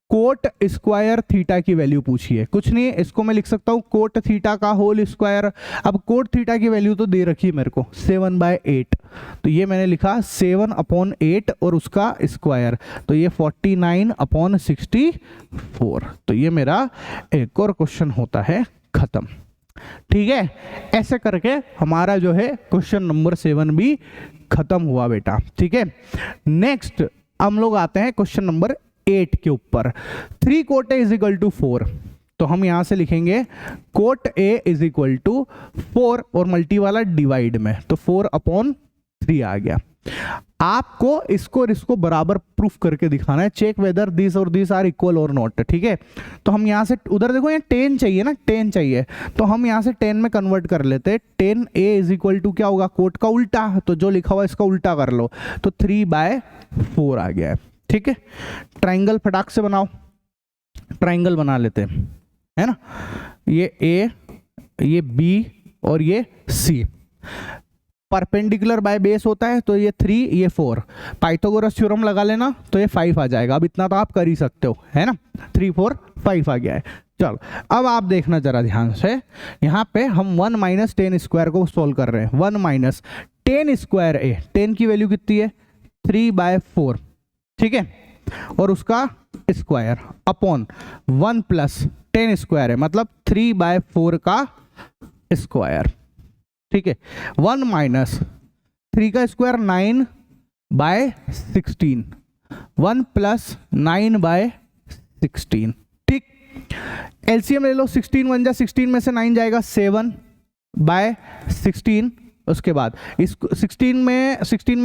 कोट स्क्वायर थीटा की वैल्यू पूछी है। कुछ नहीं, इसको मैं लिख सकता हूँ कोट थीटा का होल स्क्वायर। अब कोट थीटा की वैल्यू तो दे रखी है मेरे को 7/8, तो ये मैंने लिखा 7/8 और उसका स्क्वायर, तो ये 49/64। तो ये मेरा एक और क्वेश्चन होता है खत्म। ठीक है, ऐसे करके हमारा जो है क्वेश्चन नंबर 7 भी खत्म हुआ बेटा। ठीक है, नेक्स्ट हम लोग आते हैं क्वेश्चन नंबर 8 के ऊपर। 3 cot A is equal to 4, तो हम यहां से लिखेंगे cot A is equal to 4 और मल्टी वाला डिवाइड में, तो 4/3 आ गया। आपको इसको और इसको बराबर प्रूफ करके दिखाना है, चेक वेदर दिस और दिस आर इक्वल और नॉट। ठीक है, तो हम यहां से उधर देखो, यहाँ 10 चाहिए ना, 10 चाहिए, तो हम यहां से 10 में कन्वर्ट कर लेते हैं। 10a इज इक्वल टू क्या होगा, कोट का उल्टा, तो जो लिखा हुआ इसका उल्टा कर लो, तो 3/4 आ गया है। ठीक है, ट्राइंगल फटाक से बनाओ, ट्राइंगल बना लेते हैं, है ना, ये ए, ये बी और ये सी। परपेंडिकुलर बाय बेस होता है, तो ये 3 ये 4, पाइथागोरस थ्योरम लगा लेना तो ये 5 आ जाएगा। अब इतना तो आप कर ही सकते हो, है ना, 3 4 5 आ गया है। चलो अब आप देखना जरा ध्यान से, यहाँ पे हम 1 माइनस 10 स्क्वायर को सोल्व कर रहे हैं। 1 माइनस 10 स्क्वायर ए, 10 की वैल्यू कितनी है 3/4, ठीक है, और उसका स्क्वायर अपॉन 1 प्लस 10 स्क्वायर है, मतलब 3/4 का स्क्वायर। ठीक है, 1 माइनस 3 का स्क्वायर 9/16, 1 प्लस 9/16। ठीक, एलसीएम ले लो, 16 1 जा 16 में से 9 जाएगा 7/16। उसके बाद इस 16 में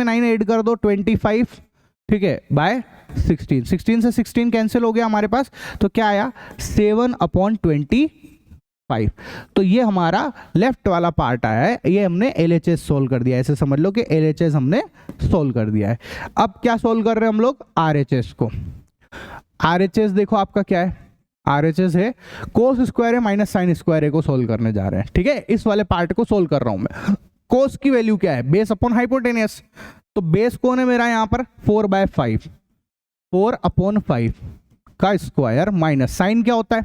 9 ऐड कर दो 25, ठीक है, बाय 16। 16 से 16 कैंसिल हो गया हमारे पास, तो क्या आया 7/25। तो ये हमारा लेफ्ट वाला पार्ट आया है, ये हमने LHS सोल्व कर दिया। ऐसे समझ लो कि LHS हमने सोल्व कर दिया है। अब क्या सोल्व कर रहे हैं हम लोग, RHS को। RHS देखो आपका क्या है, RHS है कोस स्क्वायर है माइनस साइन स्क्वायर है को सोल्व करने जा रहे हैं। ठीक है, इस वाले पार्ट को सोल्व कर रहा हूं मैं। कोस की वैल्यू क्या है, बेस अपॉन हाइपोटेनियस, तो बेस कौन है मेरा यहाँ पर 4/5, 4/5 का स्क्वायर माइनस साइन क्या होता है,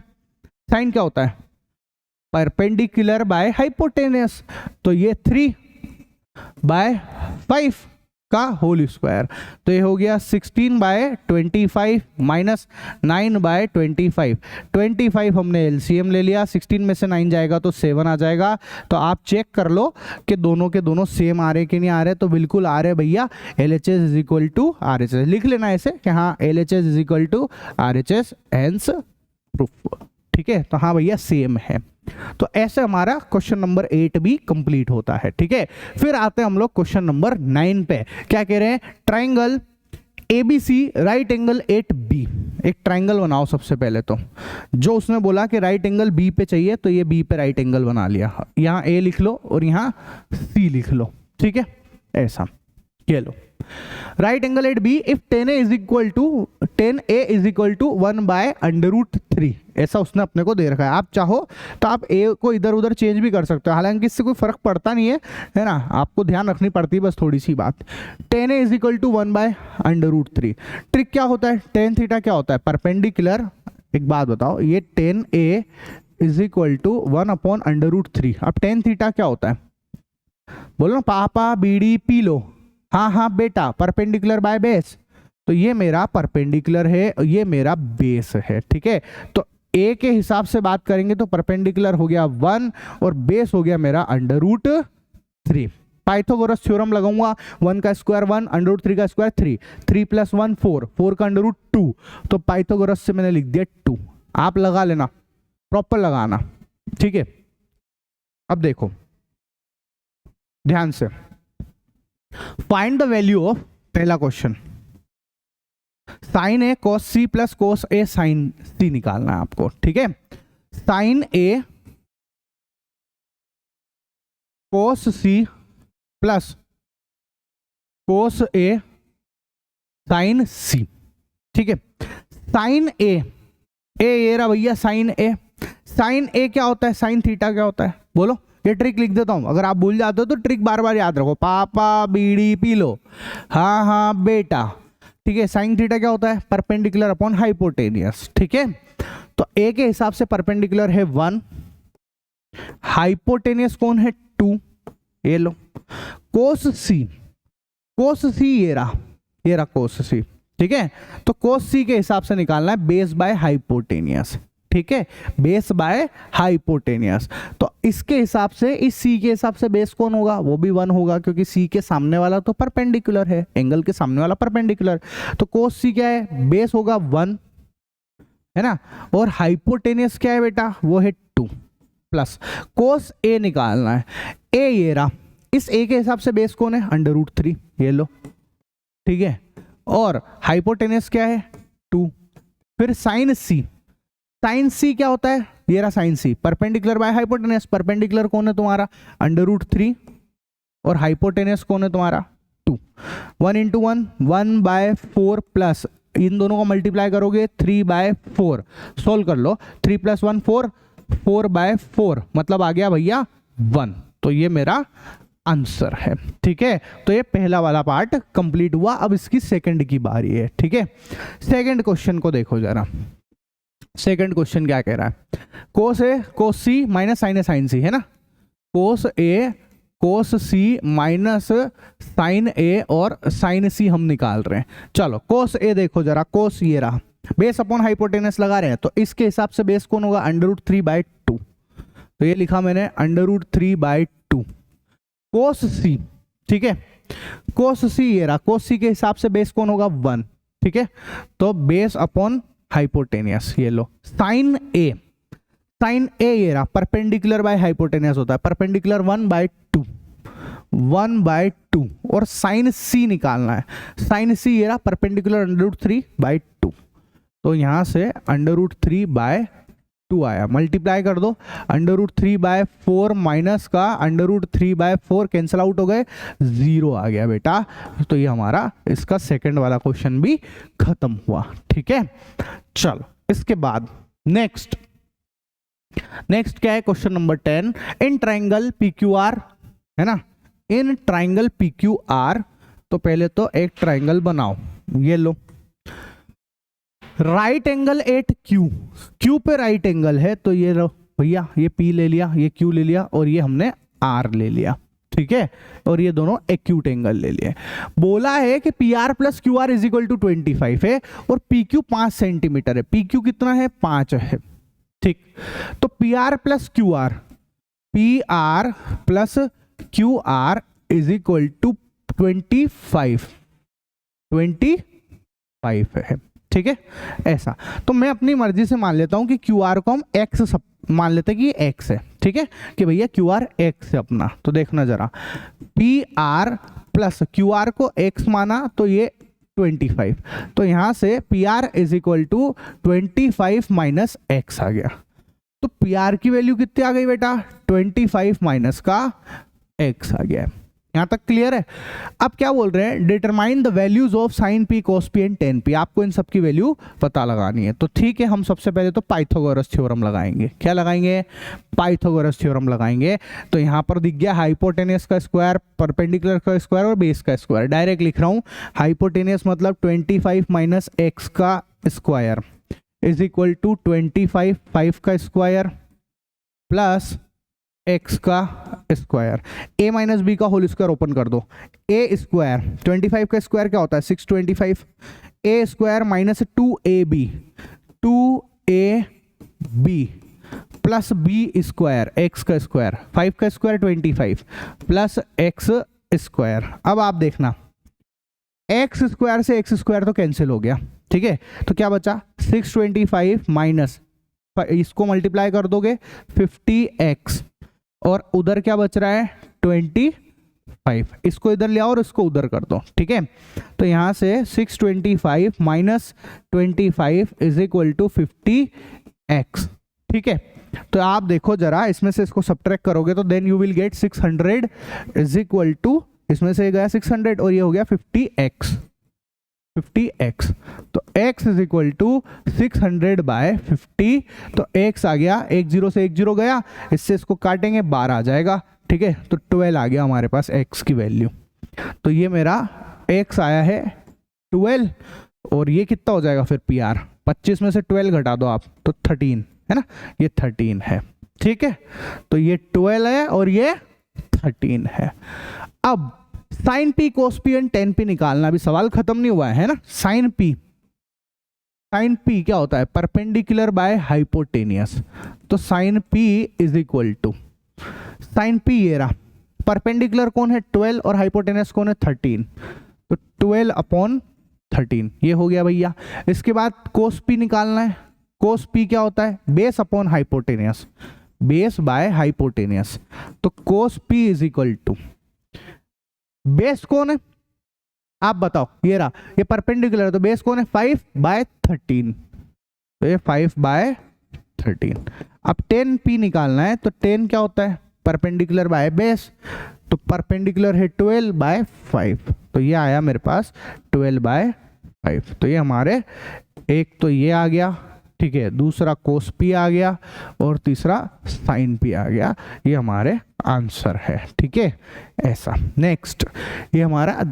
साइन क्या होता है परपेंडिकुलर बाय हाइपोटेनियस, तो ये 3/5 का होल स्क्वायर, तो ये हो गया 16/25 माइनस 9/25। 25 हमने एलसीएम ले लिया, 16 में से 9 जाएगा तो 7 आ जाएगा। तो आप चेक कर लो कि दोनों के दोनों सेम आ रहे कि नहीं आ रहे, तो बिल्कुल आ रहे भैया। LHS is equal to RHS लिख लेना ऐसे कि हाँ LHS is equal to RHS, hence proof. ठीक है, तो हाँ भैया सेम है। तो ऐसे हमारा क्वेश्चन नंबर 8 भी कंप्लीट होता है। ठीक है, फिर आते हैं हम लोग क्वेश्चन नंबर 9 पे। क्या कह रहे हैं, triangle ABC right angle at B। एक ट्राइंगल बनाओ सबसे पहले, तो जो उसने बोला कि राइट एंगल B पे चाहिए, तो ये B पे राइट एंगल बना लिया। यहाँ A लिख लो और यहाँ C लिख लो। ठीक है, ऐसा ये लो right angle at B if tan A is equal to 1/√3, ऐसा उसने अपने को दे रखा है। आप चाहो तो आप ए को इधर उधर चेंज भी कर सकते हो, हालांकि इससे कोई फर्क पड़ता नहीं है ना, आपको ध्यान रखनी पड़ती है बस थोड़ी सी बात। Tan A is equal to 1/√3। Trick क्या होता है, टेन थीटा क्या होता है, परपेंडिकुलर। एक बात बताओ, ये tan A is equal to 1/√3। अब टेन थीटा क्या होता है, बोलो पापा बीड़ी पी लो। हाँ बेटा, परपेंडिकुलर बाय बेस, तो ये मेरा परपेंडिकुलर है, ये मेरा बेस है, ठीक है। तो ए के हिसाब से बात करेंगे तो परपेंडिकुलर हो गया 1 और बेस हो गया मेरा √3। पाइथागोरस थ्योरम लगाऊंगा, 1 का स्क्वायर 1, √3 का स्क्वायर 3, 3 + 1 4, 4 का √2, तो पाइथागोरस से मैंने लिख दिया 2। आप लगा लेना, प्रॉपर लगाना, ठीक है। अब देखो ध्यान से, फाइंड द वैल्यू ऑफ, पहला क्वेश्चन, साइन ए कॉस सी प्लस कोस ए साइन सी निकालना है आपको, ठीक है। साइन ए कोस सी प्लस कोस ए साइन सी, ठीक है। साइन ए ये रहा भैया साइन ए। साइन ए क्या होता है, साइन थीटा क्या होता है, बोलो। ये ट्रिक लिख देता हूं, अगर आप भूल जाते हो तो ट्रिक बार बार याद रखो। पापा बीड़ी पी लो, हाँ बेटा, ठीक है। साइन थीटा क्या होता है, परपेंडिकुलर अपॉन हाइपोटेनियस, ठीक है। तो ए के हिसाब से परपेंडिकुलर है 1, हाइपोटेनियस कौन है 2, ये लो। कोस सी ये रहा कोस सी, ठीक है। तो कोस सी के हिसाब से निकालना है बेस बाय हाइपोटेनियस, ठीक है, बेस बाय हाइपोटेनियस। तो इसके हिसाब से, इस सी के हिसाब से बेस कौन होगा, वो भी 1 होगा, क्योंकि सी के सामने वाला तो परपेंडिकुलर है, एंगल के सामने वाला परपेंडिकुलर। तो कोस सी क्या है, बेस होगा 1, है ना, और हाइपोटेनियस क्या है बेटा, वो है 2 प्लस कोस ए निकालना है। ए ये रहा, इस ए के हिसाब से बेस कौन है, √3, ये लो, ठीक है। और हाइपोटेनियस क्या है 2। फिर साइन सी क्या होता है, ये रहा sine C, perpendicular by hypotenuse. Perpendicular कौन है तुम्हारा, √3, और हाइपोटेनियस कौन है तुम्हारा 2। 1 × 1 1/4 प्लस, इन दोनों को मल्टीप्लाई करोगे 3/4, सोल्व कर लो, 3 + 1 4, 4/4 मतलब आ गया भैया 1। तो ये मेरा आंसर है, ठीक है। तो ये पहला वाला पार्ट कंप्लीट हुआ। अब इसकी सेकंड की बारी है, ठीक है। सेकंड क्वेश्चन को देखो जरा, सेकंड क्वेश्चन क्या कह रहा है, कोस ए कोस सी माइनस साइन ए साइन सी, है ना। कोस ए कोस सी माइनस साइन ए और साइन सी हम निकाल रहे हैं। चलो कोस ए देखो जरा, कोस ये रहा, बेस अपॉन हाइपोटेनस लगा रहे हैं, तो इसके हिसाब से बेस कौन होगा, √3/2। तो ये लिखा मैंने √3/2। कोस सी, ठीक है, कोस सी ये रहा, कोस सी के हिसाब से बेस कौन होगा 1, ठीक है। तो बेस अपॉन हाइपोटेनियस, ये लो। साइन ए ये रहा, परपेंडिकुलर बाय हाइपोटेनियस होता है, परपेंडिकुलर 1/2 और साइन सी निकालना है। साइन सी ये रहा, परपेंडिकुलर √3/2, तो यहां से √3/2 आया, मल्टीप्लाई कर दो, √3/4 माइनस का √3/4 कैंसिल आउट हो गए, 0 आ गया बेटा। तो ये हमारा इसका सेकंड वाला क्वेश्चन भी खत्म हुआ, ठीक है। चलो इसके बाद नेक्स्ट क्या है, question number 10। In triangle PQR, है ना, इन ट्राइंगल PQR, तो पहले तो एक ट्राइंगल बनाओ, ये लो। राइट एंगल एट क्यू पे राइट एंगल है, तो ये लो भैया, ये P ले लिया, ये Q ले लिया, और ये हमने R ले लिया, ठीक है। और ये दोनों एक्यूट एंगल ले लिए। बोला है कि PR + QR = 25 है और PQ 5 सेंटीमीटर है। PQ कितना है, 5 है, ठीक। तो PR + QR = 25 है, ठीक है। ऐसा तो मैं अपनी मर्जी से मान लेता हूं कि QR को हम X मान लेते हैं कि X है, ठीक है, कि भैया QR X है अपना। तो देखना जरा, PR + QR को X माना तो ये 25, तो यहां से PR = 25 - X आ गया। तो PR की वैल्यू कितनी आ गई बेटा, 25 - का X आ गया। यहाँ तक क्लियर है। अब क्या बोल रहे हैं, determine the values of sine P, cos P and tan P. आपको इन सब की वैल्यू पता लगानी है। तो ठीक है, हम सबसे पहले तो पाइथागोरस थ्योरम लगाएंगे। क्या लगाएंगे? पाइथागोरस थ्योरम लगाएंगे। तो यहाँ पर दिख गया हाइपोटेनियस का स्क्वायर, परपेंडिकुलर का स्क्वायर और बेस का स्क्वायर। डायरेक्ट लिख रहा हूँ, हाइपोटेनियस मतलब 25 माइनस एक्स का स्क्वायर इज इक्वल टू 25 5 का स्क्वायर प्लस एक्स का स्क्वायर। ए माइनस बी का होल स्क्वायर ओपन कर दो। ए स्क्वायर 25 का स्क्वायर क्या होता है? 625। A square minus 2ab 2ab plus B square x का स्क्वायर, 5 का स्क्वायर 25 प्लस एक्स स्क्वायर। अब आप देखना, एक्स स्क्वायर से एक्स स्क्वायर तो कैंसिल हो गया, ठीक है। तो क्या बचा? 625 माइनस, इसको मल्टीप्लाई कर दोगे 50x और उधर क्या बच रहा है? 25। इसको इधर ले आओ और इसको उधर कर दो, ठीक है। तो यहां से 625 minus 25 is equal to 50x, ठीक है। तो आप देखो जरा, इसमें से इसको सब्ट्रैक्ट करोगे तो then you will get 600 is equal to, इसमें से गया 600 और ये हो गया 50x। तो x is equal to 600 by 50। तो x आ गया, 1 0 से 1 0 गया, इससे इसको काटेंगे 12 आ जाएगा, ठीक है। तो 12 आ गया हमारे पास x की वैल्यू। तो ये मेरा x आया है 12 और ये कितना हो जाएगा फिर PR? 25 में से 12 घटा दो आप तो 13 है ना, ये 13 है, ठीक है। तो ये 12 है और ये 13 है। अब sine P, cos P and tan P निकालना। अभी सवाल खत्म नहीं हुआ है ना। साइन पी क्या होता है? Perpendicular by hypotenuse. तो sine P is equal to, sine P ये रहा, परपेंडिकुलर कौन है? 12 और हाइपोटेनियस कौन है? 13। तो 12 अपॉन 13 ये हो गया भैया। इसके बाद कोस पी निकालना है। कोस पी क्या होता है? Base upon hypotenuse, base by hypotenuse. तो cos P is equal to, base कौन है आप बताओ? ये रहा, ये परपेंडिकुलर है तो बेस कौन है? 5/13। तो ये 5/13। अब 10p निकालना है। तो 10 क्या होता है? Perpendicular by base. तो परपेंडिकुलर है 12/5। तो ये आया मेरे पास 12/5। तो ये हमारे, एक तो ये आ गया, ठीक है, दूसरा कोस पी आ गया और तीसरा साइन पी आ गया। ये हमारे आंसर है, ठीक है। ऐसा नेक्स्ट, ये हमारा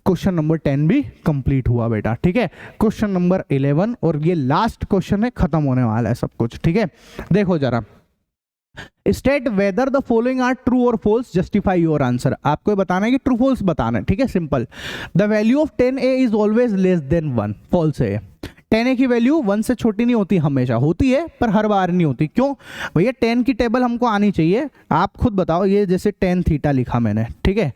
क्वेश्चन नंबर 10 भी कंप्लीट हुआ बेटा, ठीक है। क्वेश्चन नंबर 11 और ये लास्ट क्वेश्चन है, खत्म होने वाला है सब कुछ, ठीक है। देखो जरा, state whether the following are true और फॉल्स, जस्टिफाई योर आंसर। आपको बताना है कि ट्रू फॉल्स बताना है, ठीक है, simple. The value of 10a is always less than 1, false है। 10a की वैल्यू 1 से छोटी नहीं होती, हमेशा होती है पर हर बार नहीं होती। क्यों भैया? 10 की टेबल हमको आनी चाहिए। आप खुद बताओ, ये जैसे tan थीटा लिखा मैंने, ठीक है,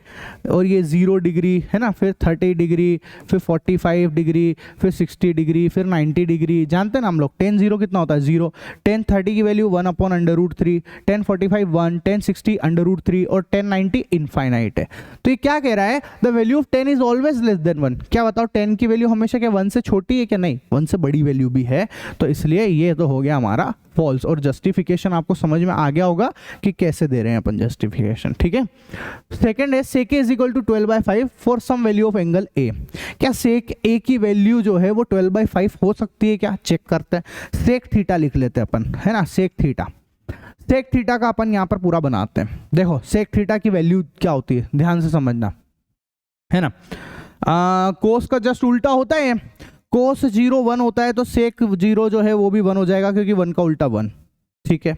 और ये 0 डिग्री है ना, फिर 30 डिग्री, फिर 45 डिग्री, फिर 60 डिग्री, फिर 90 डिग्री। जानते हैं ना हम लोग, tan 0 कितना होता है? 0। tan 30 की वैल्यू 1/√3, tan 45 1, tan 60 √3 और tan 90 इनफाइनाइट है। तो ये क्या कह रहा है? The value of 10 is always less than 1। क्या बताओ, 10 की वैल्यू हमेशा क्या 1 से छोटी है क्या? नहीं, 1 से बड़ी वैल्यू भी है। तो इसलिए ये तो हो गया हमारा फॉल्स। और जस्टिफिकेशन आपको समझ में आ गया होगा कि कैसे दे रहे हैं अपन जस्टिफिकेशन, ठीक है। सेकंड है sec a is equal to 12/5 for some value of angle a। क्या sec a की वैल्यू जो है वो 12/5 हो सकती है क्या? चेक करते हैं। sec थीटा लिख लेते हैं अपन, है ना, sec थीटा का अपन यहाँ पर पूरा बनाते हैं। देखो sec थीटा की वैल्यू क्या होती है, ध्यान से समझना, है ना। कोस का जस्ट उल्टा होता है। कोस 0 1 होता है तो सेक 0 जो है वो भी 1 हो जाएगा, क्योंकि 1 का उल्टा 1, ठीक है।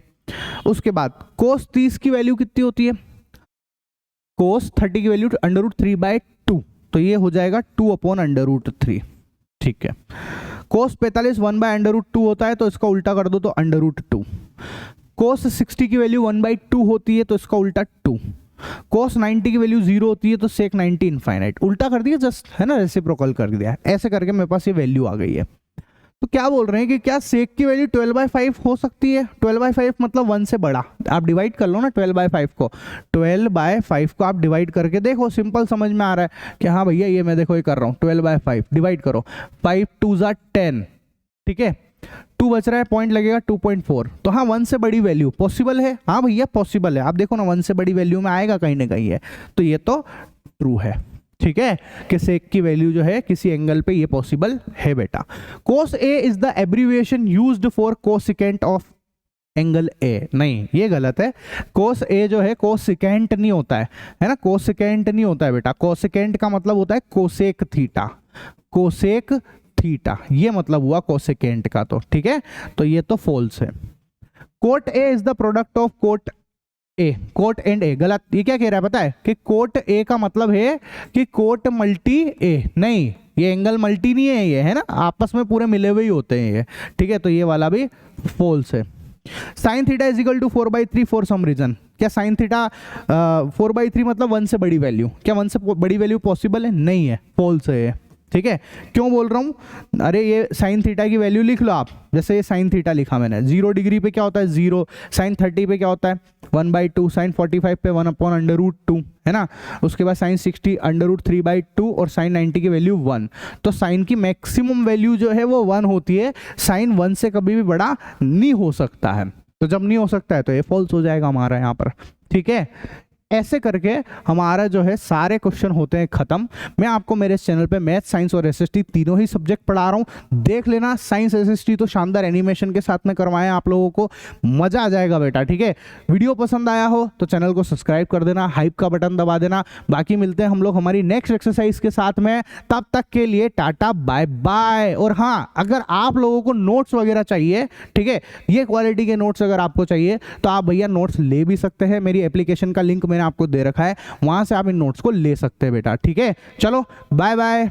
उसके बाद कोस 30 की वैल्यू कितनी होती है? कोस 30 की वैल्यू √3/2, तो ये हो जाएगा 2/√3, ठीक है। कोस 45 1/√2 होता है तो इसका उल्टा कर दो तो √2। कोस 60 की वैल्यू 1/2 होती है तो इसका उल्टा 2। कोस 90 की वैल्यू 0 होती है तो सेक 90 इनफाइनाइट। उल्टा कर दिया जस्ट, है ना, रेसिप्रोकल कर दिया। ऐसे करके मेरे पास ये वैल्यू आ गई है। तो क्या बोल रहे हैं कि क्या सेक की वैल्यू 12/5 हो सकती है? 12/5 मतलब 1 से बड़ा। आप डिवाइड कर लो ना 12/5 को, 12/5 को आप डिवाइड करके देखो, सिंपल समझ में आ रहा है कि हाँ भैया ये मैं देखो ये कर रहा हूँ। 12/5 डिवाइड करो, 5 2 = 10, ठीक है। 2 बच रहा है, पॉइंट लगेगा 2.4। तो हाँ 1 से बड़ी वैल्यू पॉसिबल है, हाँ भैया पॉसिबल है। आप देखो ना 1 से बड़ी वैल्यू में आएगा कहीं ना कहीं है, तो ये तो ट्रू है, ठीक है, कि सेक की वैल्यू जो है किसी एंगल पे ये पॉसिबल है बेटा। cos A is the abbreviation used for cosecant of angle A, नहीं ये गलत है। cos A जो है कोसिकेंट नहीं होता है ना, कोसिकेंट नहीं होता है बेटा। कोसिकेंट का मतलब होता है कोसेक थीटा, कोसेक थीटा ये मतलब हुआ कोसेकेंट का, तो ठीक है, तो ये तो फॉल्स है। Cot A is the product of cot A, cot and A, गलत। ये क्या कह रहा है पता है कि कोट ए का मतलब है कि कोट मल्टी ए, नहीं ये एंगल मल्टी नहीं है, ये है ना आपस में पूरे मिले हुए ही होते हैं ये, ठीक है, तो ये वाला भी फॉल्स है। Sine theta is equal to 4/3 for some reason, क्या साइन थीटा 4/3 मतलब 1 से बड़ी वैल्यू, क्या 1 से बड़ी वैल्यू पॉसिबल है, नहीं है, फॉल्स है ये, ठीक है। क्यों बोल रहा हूँ, अरे ये साइन थीटा की वैल्यू लिख लो आप, जैसे ये साइन थीटा लिखा मैंने, 0 डिग्री पे क्या होता है 0, साइन 30 पे क्या होता है 1/2, साइन 45 पे 1/√2 है ना, उसके बाद साइन 60 √3/2 और साइन 90 की वैल्यू 1। तो साइन की मैक्सिमम वैल्यू जो है वो 1 होती है, साइन 1 से कभी भी बड़ा नहीं हो सकता है, तो जब नहीं हो सकता है तो ये फॉल्स हो जाएगा हमारा यहाँ पर, ठीक है। ऐसे करके हमारा जो है सारे क्वेश्चन होते हैं खत्म। मैं आपको मेरे इस चैनल पे मैथ, साइंस और एसएसटी तीनों ही सब्जेक्ट पढ़ा रहा हूँ, देख लेना। साइंस एसएसटी तो शानदार एनिमेशन के साथ में करवाएं, आप लोगों को मजा आ जाएगा बेटा, ठीक है। वीडियो पसंद आया हो तो चैनल को सब्सक्राइब कर देना, हाइप का बटन दबा देना। बाकी मिलते हैं हम लोग हमारी नेक्स्ट एक्सरसाइज के साथ में, तब तक के लिए टाटा बाय बाय। और हाँ, अगर आप लोगों को नोट्स वगैरह चाहिए, ठीक है, ये क्वालिटी के नोट्स अगर आपको चाहिए तो आप भैया नोट्स ले भी सकते हैं, मेरी एप्लीकेशन का लिंक मैंने आपको दे रखा है, वहां से आप इन नोट्स को ले सकते हैं बेटा, ठीक है। चलो बाय बाय।